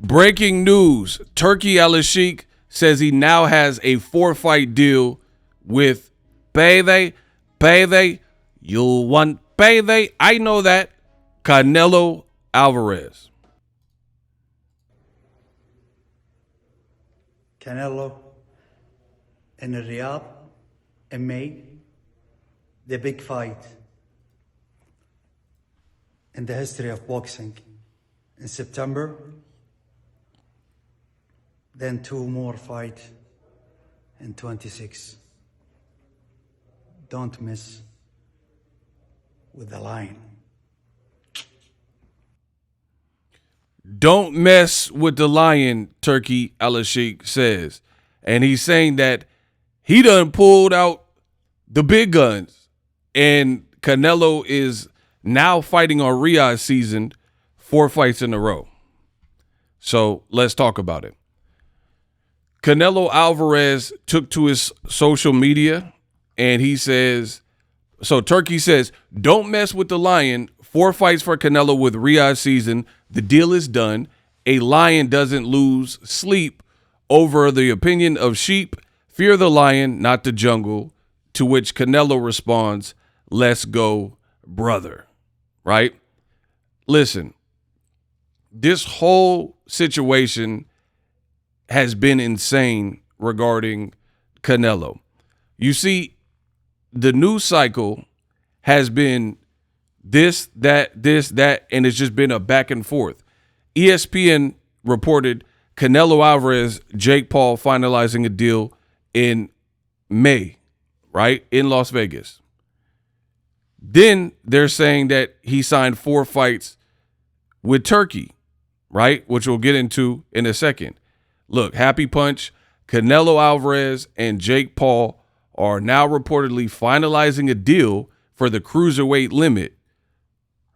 Breaking news. Turkey Al-Sheikh says he now has a 4-fight deal with Payday. You want Payday? I know that. Canelo Alvarez. Canelo in Riyadh in May, the big fight in the history of boxing. In September, then 2 more fights in 26. Don't miss with the lion. Don't mess with the lion, Turkey Al-Sheikh says. And he's saying that he done pulled out the big guns. And Canelo is now fighting on Riyadh season 4 fights in a row. So let's talk about it. Canelo Alvarez took to his social media and he says, so Turkey says, don't mess with the lion. 4 fights for Canelo with Riyadh season. The deal is done. A lion doesn't lose sleep over the opinion of sheep. Fear the lion, not the jungle. To which Canelo responds, let's go, brother. Right? Listen, this whole situation has been insane regarding Canelo. You see, the news cycle has been this, that, and it's just been a back and forth. ESPN reported Canelo Alvarez, Jake Paul finalizing a deal in May, right, in Las Vegas. Then they're saying that he signed 4 fights with Turkey, right, which we'll get into in a second. Look, Happy Punch, Canelo Alvarez and Jake Paul are now reportedly finalizing a deal for the cruiserweight limit,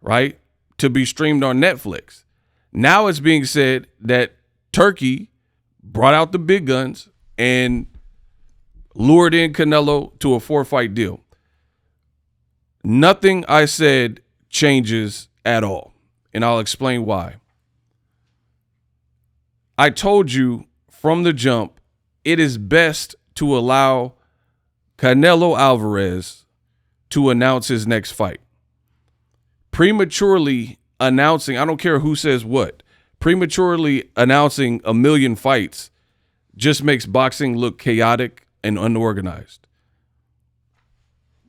right, to be streamed on Netflix. Now it's being said that Turkey brought out the big guns and lured in Canelo to a 4-fight deal. Nothing I said changes at all, and I'll explain why. I told you from the jump, it is best to allow Canelo Alvarez to announce his next fight. Prematurely announcing, I don't care who says what, prematurely announcing a million fights just makes boxing look chaotic and unorganized.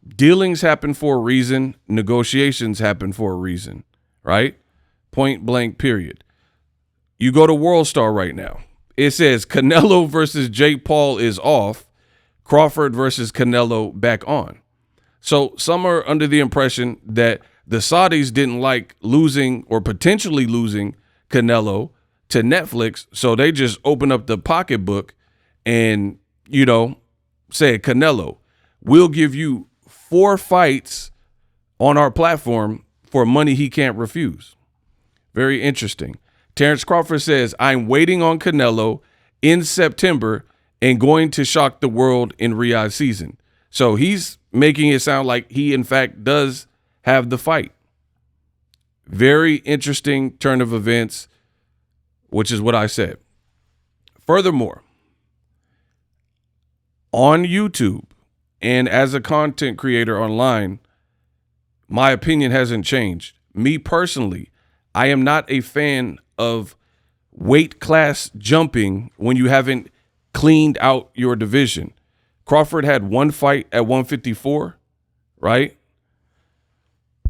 Dealings happen for a reason. Negotiations happen for a reason, right? Point blank, period. You go to World Star right now. It says Canelo versus Jake Paul is off. Crawford versus Canelo back on. So some are under the impression that the Saudis didn't like losing or potentially losing Canelo to Netflix. So they just open up the pocketbook and, say, Canelo, we'll give you 4 fights on our platform for money he can't refuse. Very interesting. Terrence Crawford says, I'm waiting on Canelo in September and going to shock the world in Riyadh season. So he's making it sound like he, in fact, does have the fight. Very interesting turn of events, which is what I said. Furthermore, on YouTube and as a content creator online, my opinion hasn't changed. Me personally, I am not a fan of weight class jumping when you haven't cleaned out your division. Crawford had 1 fight at 154, right?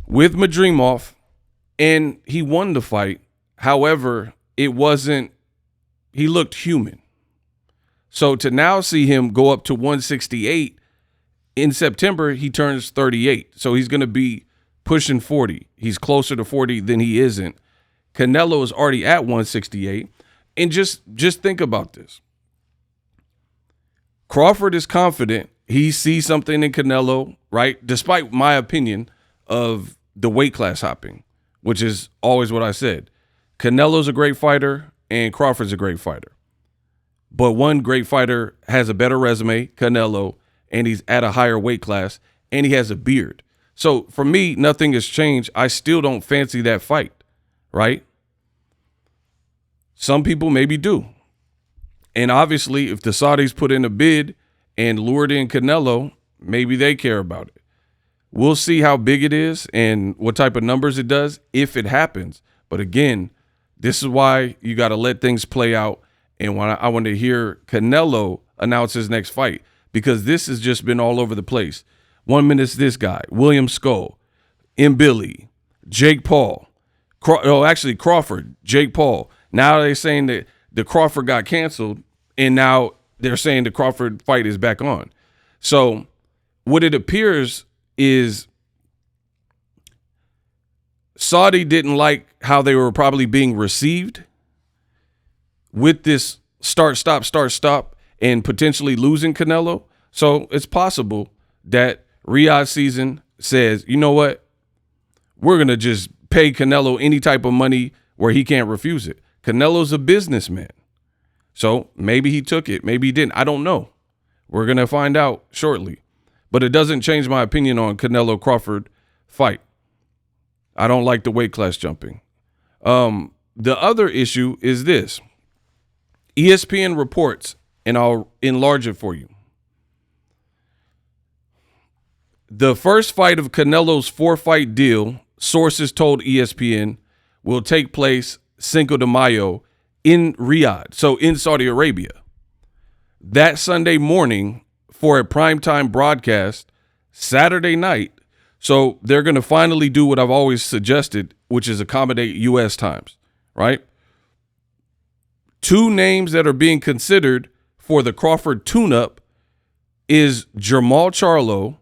With Madrimov, and he won the fight. However, he looked human. So to now see him go up to 168, in September, he turns 38. So he's going to be pushing 40. He's closer to 40 than he isn't. Canelo is already at 168. And just think about this. Crawford is confident. He sees something in Canelo, right? Despite my opinion of the weight class hopping, which is always what I said. Canelo's a great fighter and Crawford's a great fighter. But one great fighter has a better resume, Canelo, and he's at a higher weight class, and he has a beard. So for me, nothing has changed. I still don't fancy that fight, right? Some people maybe do. And obviously, if the Saudis put in a bid and lured in Canelo, maybe they care about it. We'll see how big it is and what type of numbers it does if it happens. But again, this is why you got to let things play out. And when I want to hear Canelo announce his next fight, because this has just been all over the place. 1 minute it's this guy, William Skull, Billy, Jake Paul. Crawford, Jake Paul. Now they're saying that the Crawford got canceled, and now they're saying the Crawford fight is back on. So what it appears is Saudi didn't like how they were probably being received with this start, stop, and potentially losing Canelo. So it's possible that Riyadh season says, you know what? We're going to just pay Canelo any type of money where he can't refuse it. Canelo's a businessman. So maybe he took it. Maybe he didn't. I don't know. We're going to find out shortly. But it doesn't change my opinion on Canelo Crawford fight. I don't like the weight class jumping. The other issue is this. ESPN reports, and I'll enlarge it for you. The first fight of Canelo's 4-fight deal, sources told ESPN, will take place Cinco de Mayo in Riyadh, so in Saudi Arabia. That Sunday morning for a primetime broadcast, Saturday night. So they're going to finally do what I've always suggested, which is accommodate U.S. times, right? 2 names that are being considered for the Crawford tune-up is Jermall Charlo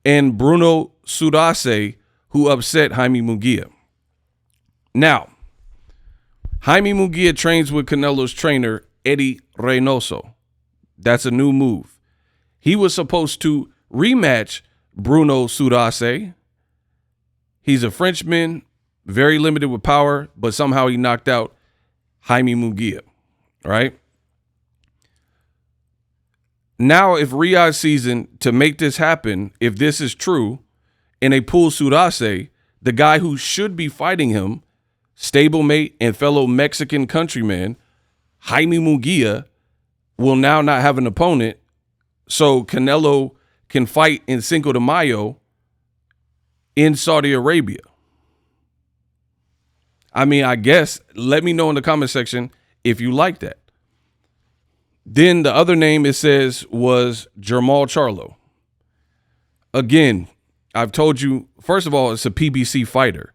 and Bruno Sudase, who upset Jaime Munguia. Now, Jaime Munguia trains with Canelo's trainer, Eddie Reynoso. That's a new move. He was supposed to rematch Bruno Sudase. He's a Frenchman, very limited with power, but somehow he knocked out Jaime Munguia, right? Now, if Riyadh season to make this happen, if this is true, and they pull Sudase, the guy who should be fighting him, stablemate and fellow Mexican countryman, Jaime Munguia, will now not have an opponent, so Canelo can fight in Cinco de Mayo in Saudi Arabia. I mean, I guess, let me know in the comment section if you like that. Then the other name it says was Jermall Charlo. Again, I've told you, first of all, it's a PBC fighter.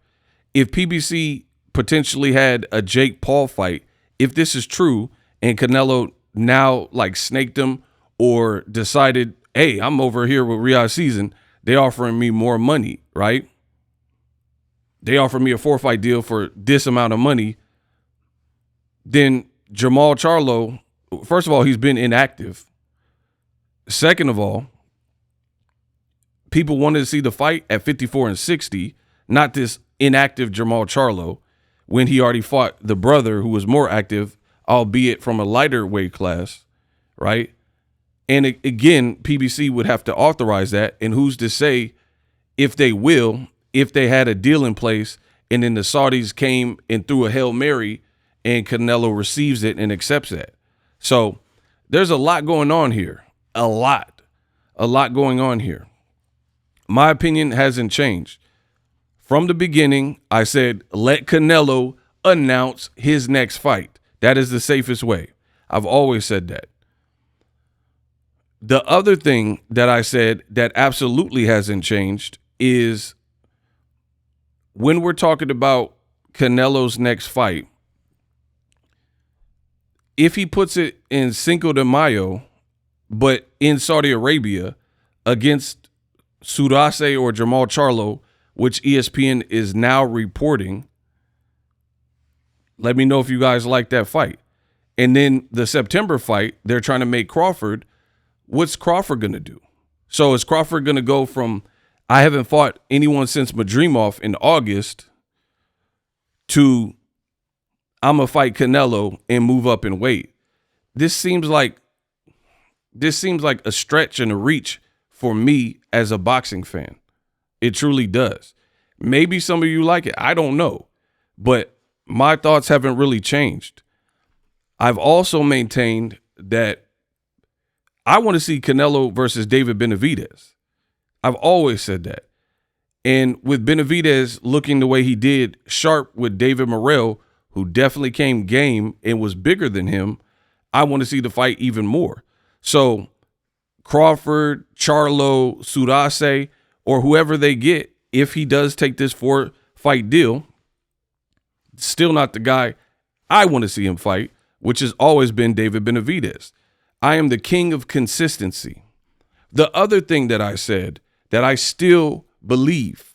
If PBC potentially had a Jake Paul fight, if this is true and Canelo now like snaked him or decided, hey, I'm over here with Riyadh season, they offering me more money, right? They offer me a 4-fight deal for this amount of money. Then Jermall Charlo, first of all, he's been inactive. Second of all, people wanted to see the fight at 54 and 60, not this inactive Jermall Charlo, when he already fought the brother who was more active, albeit from a lighter weight class, right? And again, PBC would have to authorize that. And who's to say if they will, if they had a deal in place and then the Saudis came and threw a Hail Mary and Canelo receives it and accepts that. So there's a lot going on here. A lot going on here. My opinion hasn't changed. From the beginning, I said, let Canelo announce his next fight. That is the safest way. I've always said that. The other thing that I said that absolutely hasn't changed is when we're talking about Canelo's next fight, if he puts it in Cinco de Mayo, but in Saudi Arabia against Sudase or Jermall Charlo, which ESPN is now reporting, let me know if you guys like that fight. And then the September fight, they're trying to make Crawford. What's Crawford going to do? So is Crawford going to go from, I haven't fought anyone since Madrimov in August, to I'm going to fight Canelo and move up in weight? This seems like a stretch and a reach for me as a boxing fan. It truly does. Maybe some of you like it. I don't know. But my thoughts haven't really changed. I've also maintained that I want to see Canelo versus David Benavidez. I've always said that. And with Benavidez looking the way he did, sharp with David Morrell, who definitely came game and was bigger than him, I want to see the fight even more. So Crawford, Charlo, Surase, or whoever they get, if he does take this 4-fight deal, still not the guy I want to see him fight, which has always been David Benavidez. I am the king of consistency. The other thing that I said that I still believe,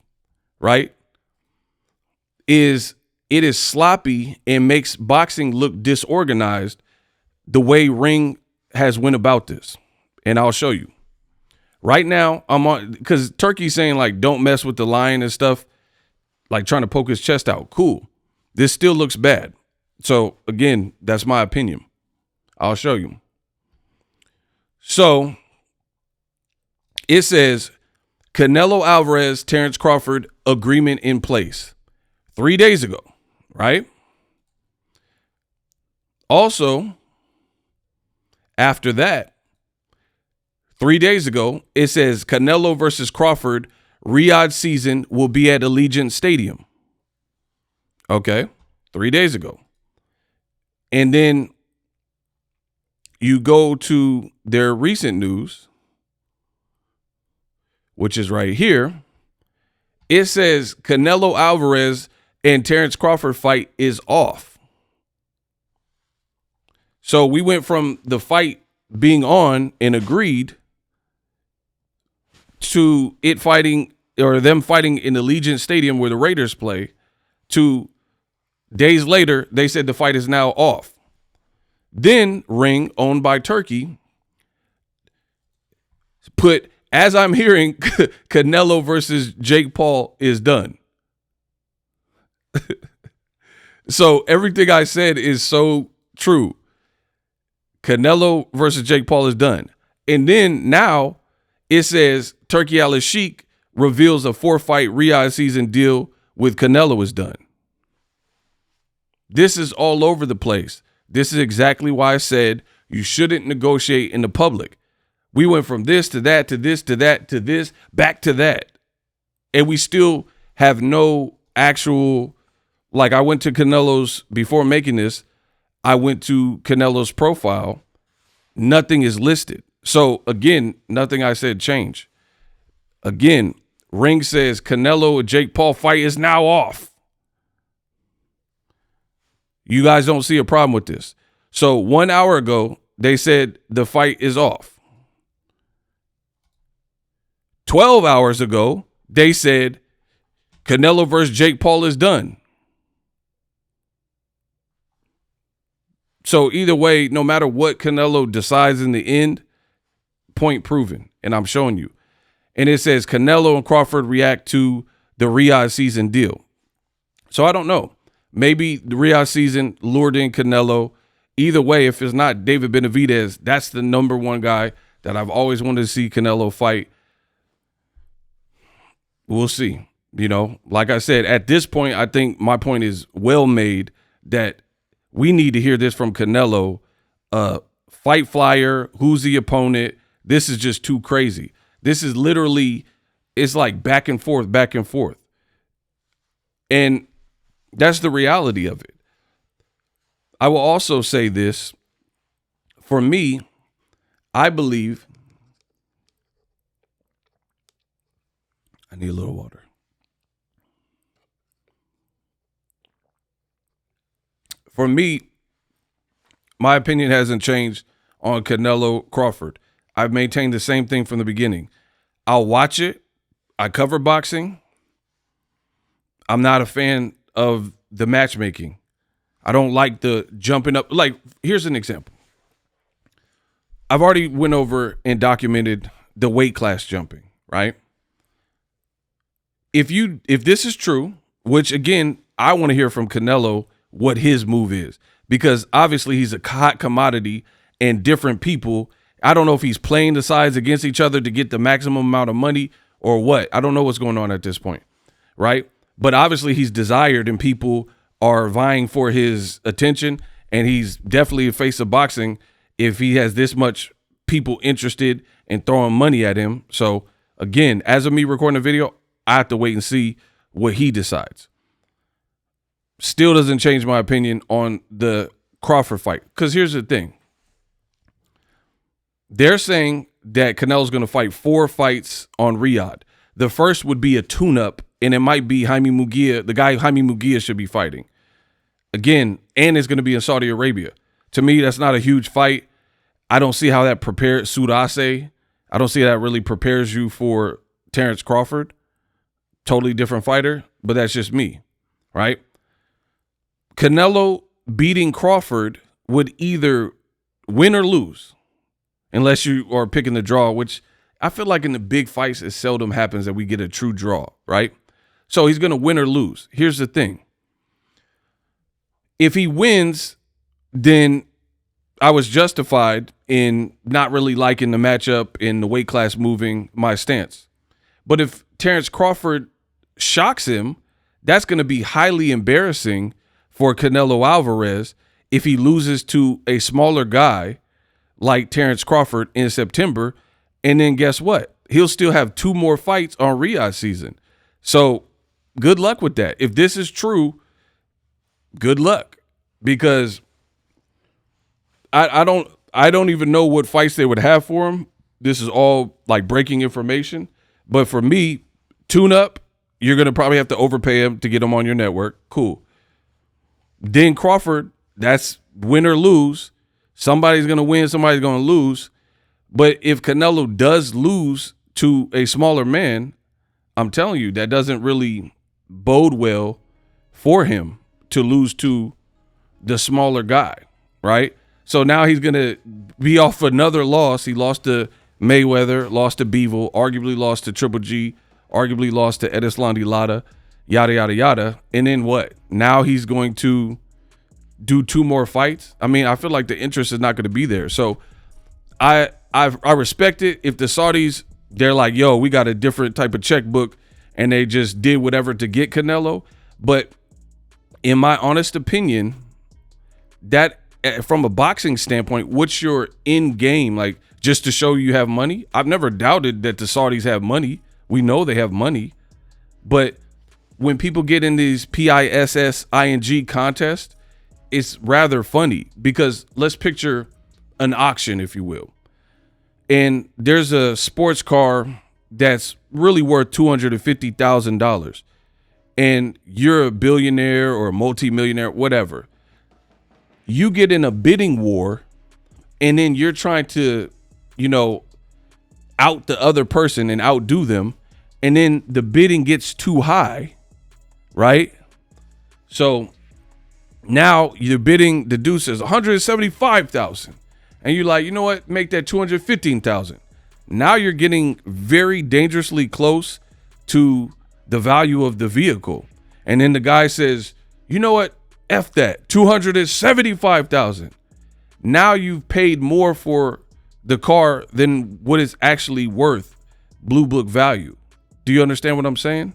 right, is it is sloppy and makes boxing look disorganized the way Ring has went about this. And I'll show you. Right now, I'm on, because Turkey's saying, like, don't mess with the lion and stuff, like trying to poke his chest out. Cool. This still looks bad. So, again, that's my opinion. I'll show you. So, it says, Canelo Alvarez, Terrence Crawford, agreement in place 3 days ago, right? Also, after that, 3 days ago, it says Canelo versus Crawford, Riyadh season will be at Allegiant Stadium. Okay, 3 days ago. And then you go to their recent news, which is right here. It says Canelo Alvarez and Terrence Crawford fight is off. So we went from the fight being on and agreed to it fighting, or them fighting in Allegiant Stadium where the Raiders play, to days later, they said the fight is now off. Then Ring, owned by Turkey, put, as I'm hearing, Canelo versus Jake Paul is done. So everything I said is so true. Canelo versus Jake Paul is done. And then now it says Turkey Al-Sheikh reveals a 4-fight Riyadh season deal with Canelo is done. This is all over the place. This is exactly why I said you shouldn't negotiate in the public. We went from this to that to this to that to this, back to that. And we still have no actual, like, I went to Canelo's, before making this, I went to Canelo's profile. Nothing is listed. So, again, nothing I said changed. Again, Ring says Canelo and Jake Paul fight is now off. You guys don't see a problem with this. So 1 hour ago, they said the fight is off. 12 hours ago, they said Canelo versus Jake Paul is done. So either way, no matter what Canelo decides in the end, point proven. And I'm showing you. And it says Canelo and Crawford react to the Riyadh season deal. So I don't know. Maybe the Riyadh season lured in Canelo. Either way, if it's not David Benavidez, that's the number one guy that I've always wanted to see Canelo fight. We'll see. You know, like I said, at this point, I think my point is well made that we need to hear this from Canelo. Fight flyer, who's the opponent? This is just too crazy. This is literally, it's like back and forth, back and forth. And that's the reality of it. I will also say this. For me, I believe, I need a little water. For me, my opinion hasn't changed on Canelo Crawford. I've maintained the same thing from the beginning. I'll watch it. I cover boxing. I'm not a fan of the matchmaking. I don't like the jumping up. Like, here's an example. I've already went over and documented the weight class jumping, right? If this is true, which again, I want to hear from Canelo what his move is, because obviously he's a hot commodity and different people. I don't know if he's playing the sides against each other to get the maximum amount of money or what. I don't know what's going on at this point, right? But obviously he's desired and people are vying for his attention. and he's definitely a face of boxing if he has this much people interested in throwing money at him. So again, as of me recording the video, I have to wait and see what he decides. Still doesn't change my opinion on the Crawford fight, because here's the thing. They're saying that Canelo's going to fight 4 fights on Riyadh. The first would be a tune-up, and it might be Jaime Munguia, the guy Jaime Munguia should be fighting. Again, and it's going to be in Saudi Arabia. To me, that's not a huge fight. I don't see how that prepares Sudase. I don't see how that really prepares you for Terrence Crawford. Totally different fighter, but that's just me, right? Canelo beating Crawford would either win or lose, unless you are picking the draw, which I feel like in the big fights, it seldom happens that we get a true draw, right? So he's going to win or lose. Here's the thing. If he wins, then I was justified in not really liking the matchup and the weight class moving my stance. But if Terrence Crawford shocks him, that's going to be highly embarrassing for Canelo Alvarez if he loses to a smaller guy like Terrence Crawford in September. And then guess what? He'll still have 2 more fights on Riyadh season. So good luck with that. If this is true, good luck, because I don't even know what fights they would have for him. This is all like breaking information. But for me, tune up, you're going to probably have to overpay him to get him on your network. Cool. Then Crawford, that's win or lose. Somebody's going to win, somebody's going to lose. But if Canelo does lose to a smaller man, I'm telling you, that doesn't really bode well for him to lose to the smaller guy, right? So now he's going to be off another loss. He lost to Mayweather, lost to Bivol, arguably lost to Triple G, arguably lost to Erislandy Lara, yada, yada, yada. And then what? Now he's going to do 2 more fights? I mean, I feel like the interest is not going to be there. So I respect it if the Saudis, they're like, yo, we got a different type of checkbook, and they just did whatever to get Canelo. But in my honest opinion, that from a boxing standpoint, what's your end game? Like, just to show you have money? I've never doubted that the Saudis have money. We know they have money. But when people get in these PISSING contests, it's rather funny, because let's picture an auction, if you will. And there's a sports car that's really worth $250,000. And you're a billionaire or a multimillionaire, whatever. You get in a bidding war, and then you're trying to, out the other person and outdo them. And then the bidding gets too high, right? So now you're bidding, the dude says 175,000. And you're like, you know what? Make that 215,000. Now you're getting very dangerously close to the value of the vehicle. And then the guy says, you know what? F that, 275,000. Now you've paid more for the car than what it's actually worth, blue book value. Do you understand what I'm saying?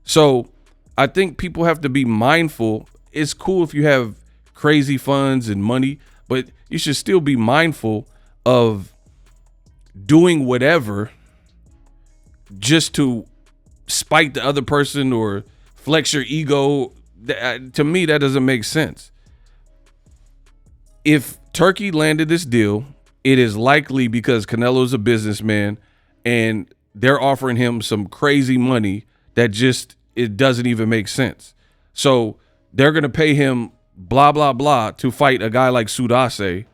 So I think people have to be mindful. It's cool if you have crazy funds and money, but you should still be mindful of doing whatever just to spite the other person or flex your ego. To me, that doesn't make sense. If Turkey landed this deal, it is likely because Canelo's a businessman and they're offering him some crazy money that just, it doesn't even make sense. So they're going to pay him blah, blah, blah to fight a guy like Sudase.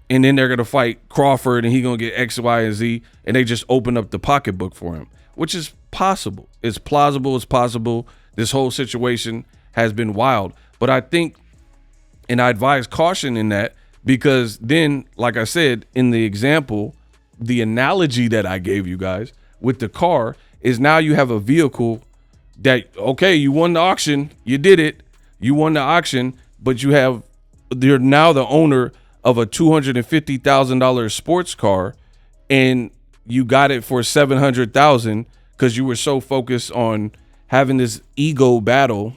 And then they're going to fight Crawford and he's going to get X, Y, and Z. And they just open up the pocketbook for him, which is possible. It's plausible. It's possible. This whole situation has been wild. But I think, and I advise caution in that, because then, like I said, in the example, the analogy that I gave you guys with the car is now you have a vehicle that, okay, you won the auction. You did it. You won the auction, but you're now the owner of a $250,000 sports car, and you got it for $700,000 because you were so focused on having this ego battle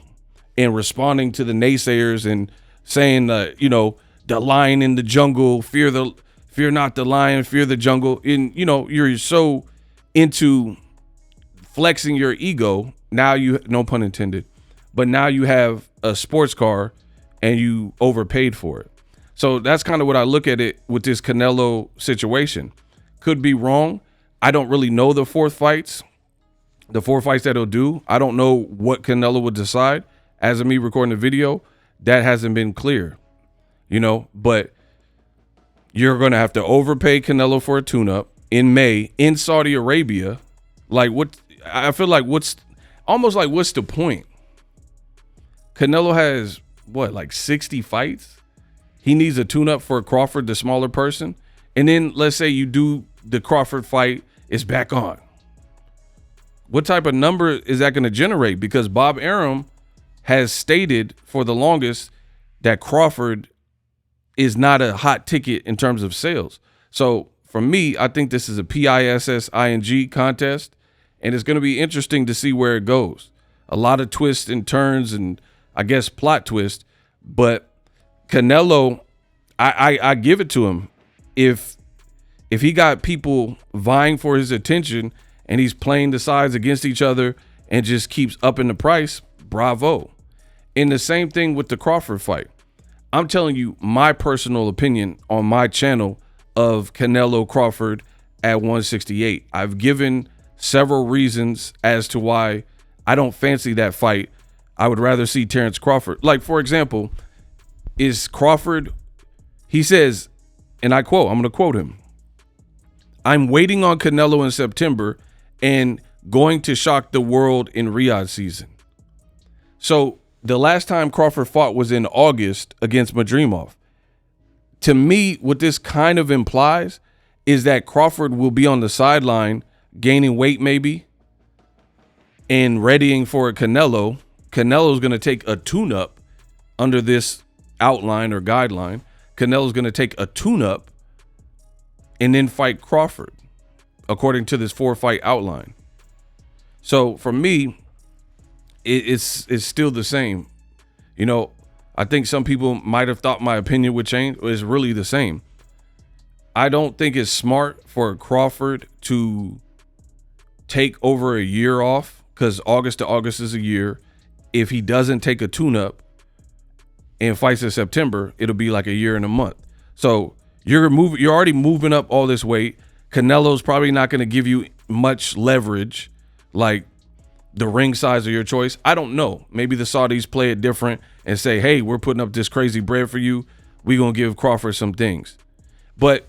and responding to the naysayers and saying, the lion in the jungle, fear not the lion, fear the jungle. And, you're so into flexing your ego. Now no pun intended, but now you have a sports car and you overpaid for it. So that's kind of what I look at it with this Canelo situation. Could be wrong. I don't really know the four fights that he'll do. I don't know what Canelo would decide. As of me recording the video, that hasn't been clear, but you're going to have to overpay Canelo for a tune-up in May in Saudi Arabia. Like, I feel like what's the point? Canelo has like 60 fights? He needs a tune-up for Crawford, the smaller person. And then let's say you do the Crawford fight, it's back on. What type of number is that going to generate? Because Bob Arum has stated for the longest that Crawford is not a hot ticket in terms of sales. So for me, I think this is a PISSING contest, and it's going to be interesting to see where it goes. A lot of twists and turns and I guess plot twists, but Canelo, I give it to him. If he got people vying for his attention and he's playing the sides against each other and just keeps upping the price, bravo. And the same thing with the Crawford fight. I'm telling you my personal opinion on my channel of Canelo Crawford at 168. I've given several reasons as to why I don't fancy that fight. I would rather see Terrence Crawford. Like, for example, is Crawford, he says, and I quote, I'm going to quote him, "I'm waiting on Canelo in September and going to shock the world in Riyadh season." So the last time Crawford fought was in August against Madrimov. To me, what this kind of implies is that Crawford will be on the sideline, gaining weight maybe, and readying for a Canelo. Canelo's going to take a tune-up under this outline or guideline. Canelo's going to take a tune-up and then fight Crawford, according to this 4-fight outline. So for me, it's still the same. I think some people might have thought my opinion would change. It's really the same. I don't think it's smart for Crawford to take over a year off, because August to August is a year. If he doesn't take a tune-up and fights in September, it'll be like a year and a month. So you're already moving up all this weight. Canelo's probably not going to give you much leverage, like the ring size of your choice. I don't know. Maybe the Saudis play it different and say, hey, we're putting up this crazy bread for you. We're going to give Crawford some things. But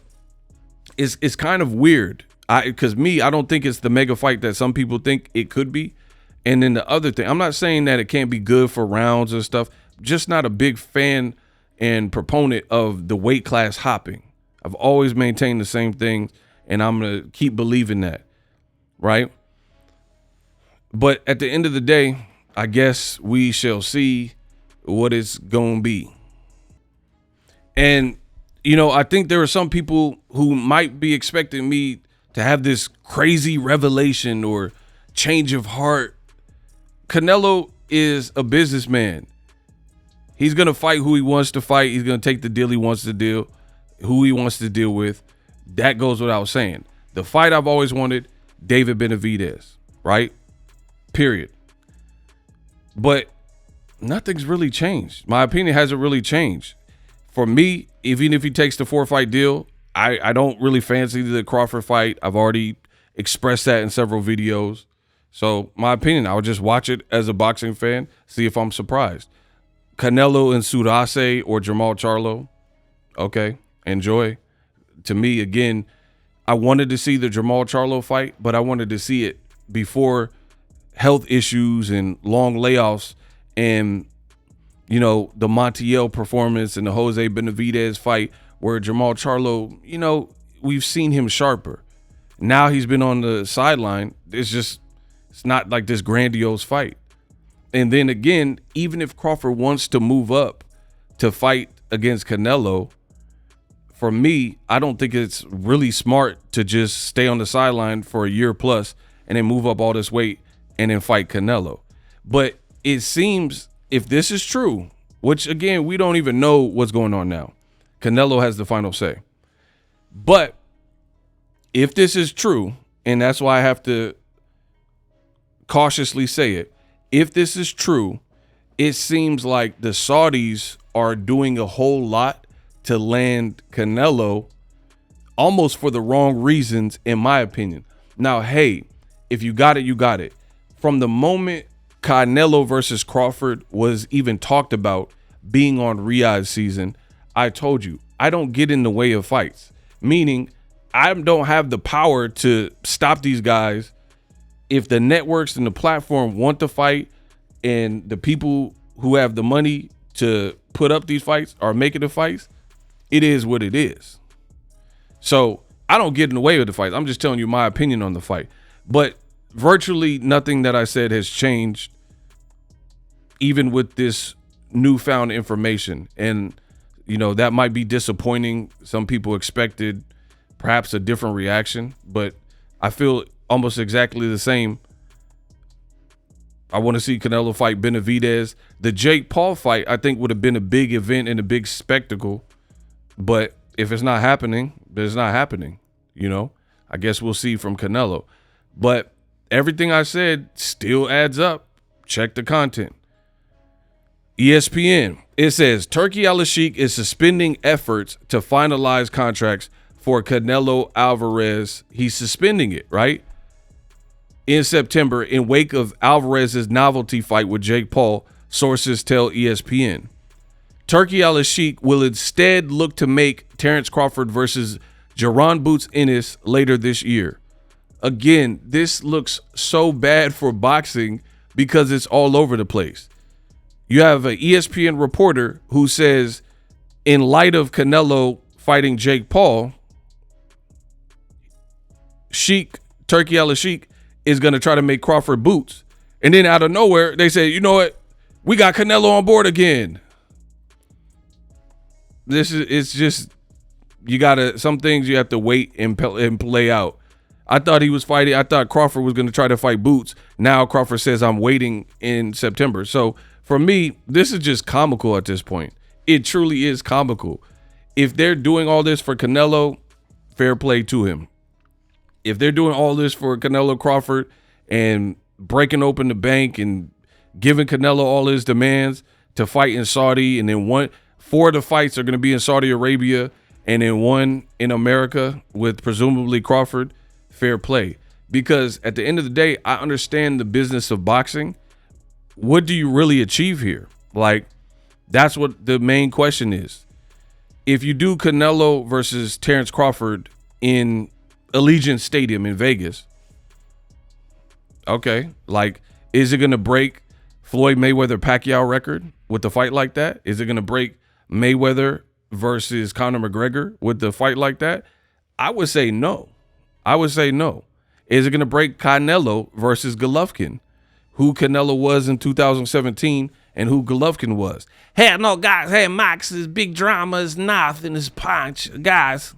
it's kind of weird. Because I don't think it's the mega fight that some people think it could be. And then the other thing, I'm not saying that it can't be good for rounds and stuff. Just not a big fan and proponent of the weight class hopping. I've always maintained the same thing, and I'm going to keep believing that, right? But at the end of the day, I guess we shall see what it's going to be. And, I think there are some people who might be expecting me to have this crazy revelation or change of heart. Canelo is a businessman. He's going to fight who he wants to fight. He's going to take the deal he wants to deal, who he wants to deal with. That goes without saying. The fight I've always wanted, David Benavidez, right? Period. But nothing's really changed. My opinion hasn't really changed. For me, even if he takes the 4-fight deal, I don't really fancy the Crawford fight. I've already expressed that in several videos. So my opinion, I would just watch it as a boxing fan, see if I'm surprised. Canelo and Sudase or Jamal Charlo, okay, enjoy. To me, again, I wanted to see the Jamal Charlo fight, but I wanted to see it before health issues and long layoffs and, the Montiel performance and the Jose Benavidez fight where Jamal Charlo, we've seen him sharper. Now he's been on the sideline. It's not like this grandiose fight. And then again, even if Crawford wants to move up to fight against Canelo, for me, I don't think it's really smart to just stay on the sideline for a year plus and then move up all this weight and then fight Canelo. But it seems, if this is true, which again, we don't even know what's going on now. Canelo has the final say. But if this is true, and that's why I have to cautiously say it, if this is true, it seems like the Saudis are doing a whole lot to land Canelo almost for the wrong reasons, in my opinion. Now, hey, if you got it, you got it. From the moment Canelo versus Crawford was even talked about being on Riyadh season, I told you, I don't get in the way of fights. Meaning, I don't have the power to stop these guys. If the networks and the platform want to fight and the people who have the money to put up these fights are making the fights, it is what it is. So I don't get in the way of the fights. I'm just telling you my opinion on the fight. But virtually nothing that I said has changed, even with this newfound information. And, you know, that might be disappointing. Some people expected perhaps a different reaction, but I feel almost exactly the same. I want to see Canelo fight Benavidez. The Jake Paul fight, I think, would have been a big event and a big spectacle. But if it's not happening, then it's not happening. You know, I guess we'll see from Canelo. But everything I said still adds up. Check the content. ESPN, it says Turki Al-Sheikh is suspending efforts to finalize contracts for Canelo Alvarez. He's suspending it, right? In September, in wake of Alvarez's novelty fight with Jake Paul, sources tell ESPN. Turki Al-Sheikh will instead look to make Terence Crawford versus Jaron Boots Ennis later this year. Again, this looks so bad for boxing because it's all over the place. You have an ESPN reporter who says, in light of Canelo fighting Jake Paul, Turki Al-Sheikh is going to try to make Crawford Boots. And then out of nowhere, they say, you know what? We got Canelo on board again. It's just, some things you have to wait and play out. I thought Crawford was going to try to fight Boots. Now Crawford says I'm waiting in September. So for me, this is just comical at this point. It truly is comical. If they're doing all this for Canelo, fair play to him. If they're doing all this for Canelo Crawford and breaking open the bank and giving Canelo all his demands to fight in Saudi, and then 4 of the fights are going to be in Saudi Arabia and then 1 in America with presumably Crawford, fair play. Because at the end of the day, I understand the business of boxing. What do you really achieve here? Like, that's what the main question is. If you do Canelo versus Terence Crawford in Allegiant Stadium in Vegas, okay, like, is it going to break Floyd Mayweather-Pacquiao record with the fight like that? Is it going to break Mayweather versus Conor McGregor with the fight like that? I would say no. Is it going to break Canelo versus Golovkin, who Canelo was in 2017 and who Golovkin was? Hey, no, guys. Hey, Max, this big drama is nothing. This punch, guys.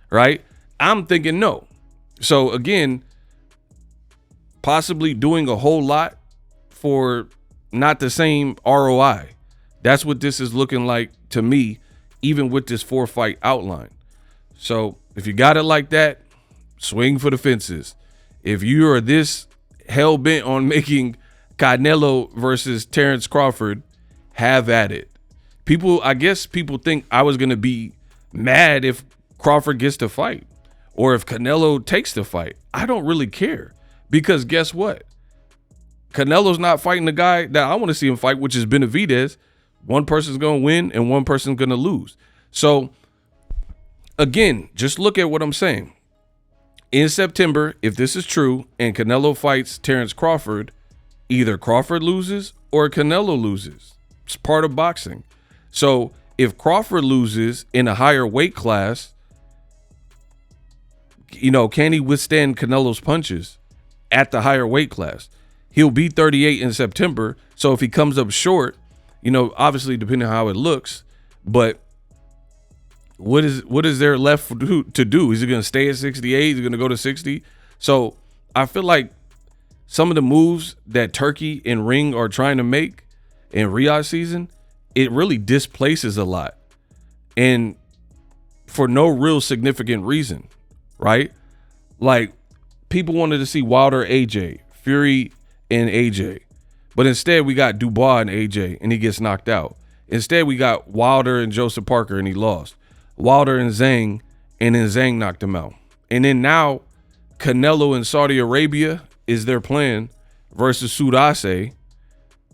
Right? I'm thinking no. So, again, possibly doing a whole lot for not the same ROI. That's what this is looking like to me, even with this 4-fight outline. So, if you got it like that, swing for the fences. If you are this hell-bent on making Canelo versus Terence Crawford, have at it. I guess people think I was going to be mad if Crawford gets to fight or if Canelo takes the fight. I don't really care, because guess what? Canelo's not fighting the guy that I want to see him fight, which is Benavidez. One person's going to win and one person's going to lose. So, again, just look at what I'm saying. In September, if this is true and Canelo fights Terence Crawford, either Crawford loses or Canelo loses. It's part of boxing. So if Crawford loses in a higher weight class, you know, can he withstand Canelo's punches at the higher weight class? He'll be 38 in September. So if he comes up short, you know, obviously depending on how it looks, but what is there left to do? Is he going to stay at 68? Is he going to go to 60? So I feel like some of the moves that Turki and Ring are trying to make in Riyadh season, it really displaces a lot, and for no real significant reason, right? Like, people wanted to see Wilder, AJ, Fury, and AJ, but instead we got Dubois and AJ, and he gets knocked out. Instead, we got Wilder and Joseph Parker, and he lost. Wilder and Zhang, and then Zhang knocked him out. And then now, Canelo in Saudi Arabia is their plan versus Sudase,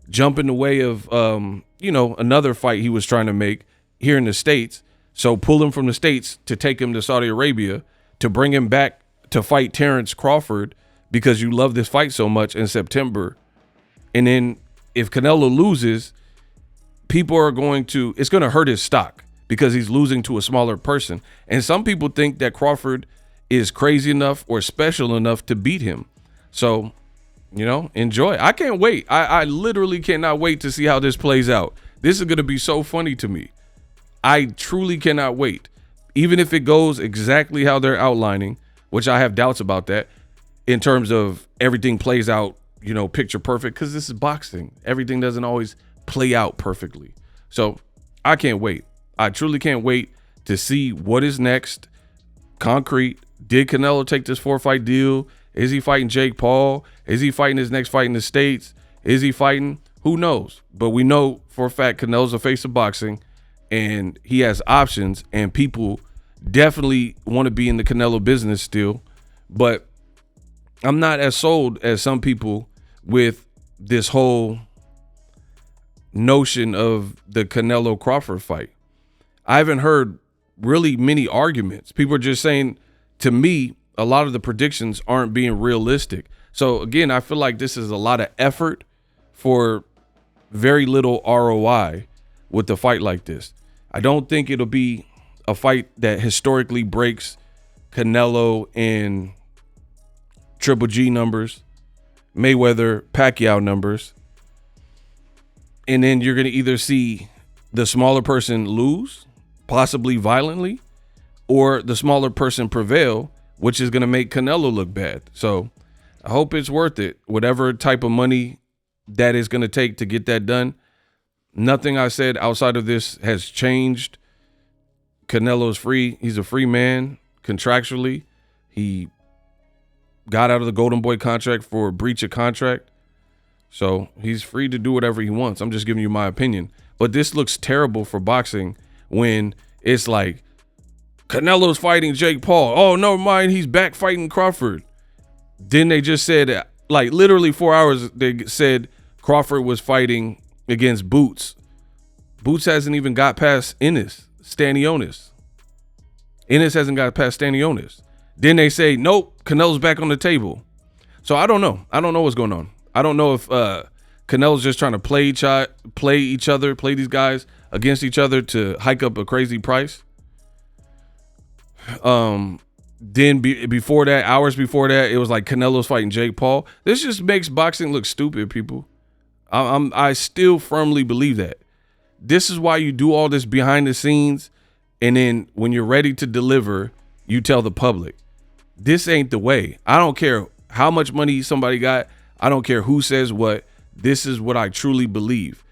jump in the way of, another fight he was trying to make here in the States. So pull him from the States to take him to Saudi Arabia, to bring him back to fight Terrence Crawford because you love this fight so much in September. And then if Canelo loses, people are it's going to hurt his stock because he's losing to a smaller person. And some people think that Crawford is crazy enough or special enough to beat him. So, enjoy. I can't wait. I literally cannot wait to see how this plays out. This is going to be so funny to me. I truly cannot wait. Even if it goes exactly how they're outlining, which I have doubts about that, in terms of everything plays out, picture perfect, because this is boxing. Everything doesn't always play out perfectly. So I can't wait. I truly can't wait to see what is next. Concrete. Did Canelo take this 4-fight deal? Is he fighting Jake Paul? Is he fighting his next fight in the States? Is he fighting? Who knows? But we know for a fact Canelo's a face of boxing, and he has options, and people definitely want to be in the Canelo business still. But I'm not as sold as some people with this whole notion of the Canelo Crawford fight. I haven't heard really many arguments. People are just saying, to me, a lot of the predictions aren't being realistic. So again, I feel like this is a lot of effort for very little ROI with a fight like this. I don't think it'll be a fight that historically breaks Canelo and Triple G numbers, Mayweather, Pacquiao numbers. And then you're going to either see the smaller person lose, possibly violently, or the smaller person prevail, which is going to make Canelo look bad. So I hope it's worth it. Whatever type of money that is going to take to get that done. Nothing I said outside of this has changed. Canelo's free. He's a free man contractually. He got out of the Golden Boy contract for a breach of contract. So he's free to do whatever he wants. I'm just giving you my opinion. But this looks terrible for boxing when it's like Canelo's fighting Jake Paul. Oh, no, mind, he's back fighting Crawford. Then they just said, like literally 4 hours, they said Crawford was fighting against Boots. Boots hasn't even got past Stanionis. Ennis hasn't got past Stanionis. Then they say, nope, Canelo's back on the table. So I don't know. I don't know what's going on. I don't know if Canelo's just trying to play these guys against each other to hike up a crazy price. Then before that, hours before that, it was like Canelo's fighting Jake Paul. This just makes boxing look stupid, people. I still firmly believe that. This is why you do all this behind the scenes, and then when you're ready to deliver, you tell the public. This ain't the way. I don't care how much money somebody got. I don't care who says what. This is what I truly believe.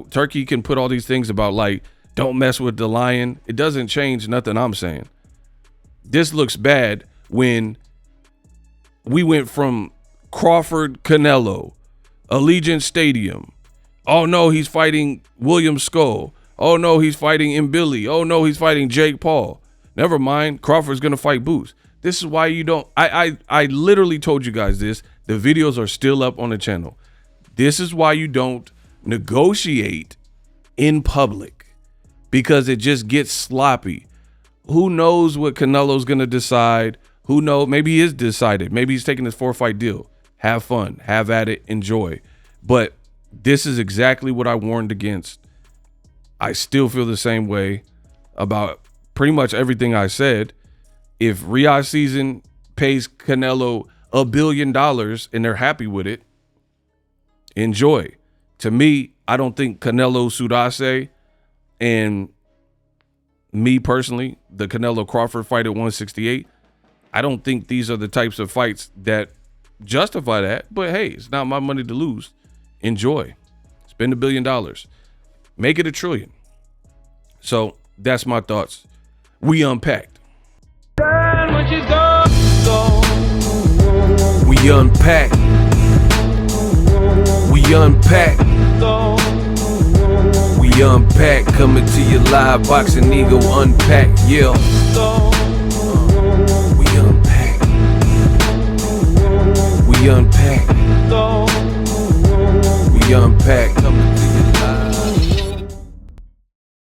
Turkey can put all these things about like, don't mess with the lion. It doesn't change nothing I'm saying. This looks bad when we went from Crawford, Canelo, Allegiant Stadium. Oh no, he's fighting William Skull. Oh no, he's fighting Mbili. Oh no, he's fighting Jake Paul. Never mind, Crawford's gonna fight Boots. This is why you don't. I literally told you guys this. The videos are still up on the channel. This is why you don't negotiate in public, because it just gets sloppy. Who knows what Canelo's gonna decide? Who knows? Maybe he is decided. Maybe he's taking this 4-fight deal. Have fun, have at it, enjoy. But this is exactly what I warned against. I still feel the same way about pretty much everything I said. If Riyadh season pays Canelo $1 billion and they're happy with it, enjoy. To me, I don't think Canelo Sudase and me personally, the Canelo Crawford fight at 168, I don't think these are the types of fights that justify that. But hey, it's not my money to lose. Enjoy. Spend $1 billion. Make it $1 trillion. So that's my thoughts. We unpacked. We unpacked. We unpacked. We unpacked. Coming to you live, Boxing Ego unpacked. Yeah. We unpacked. We unpacked. We unpacked.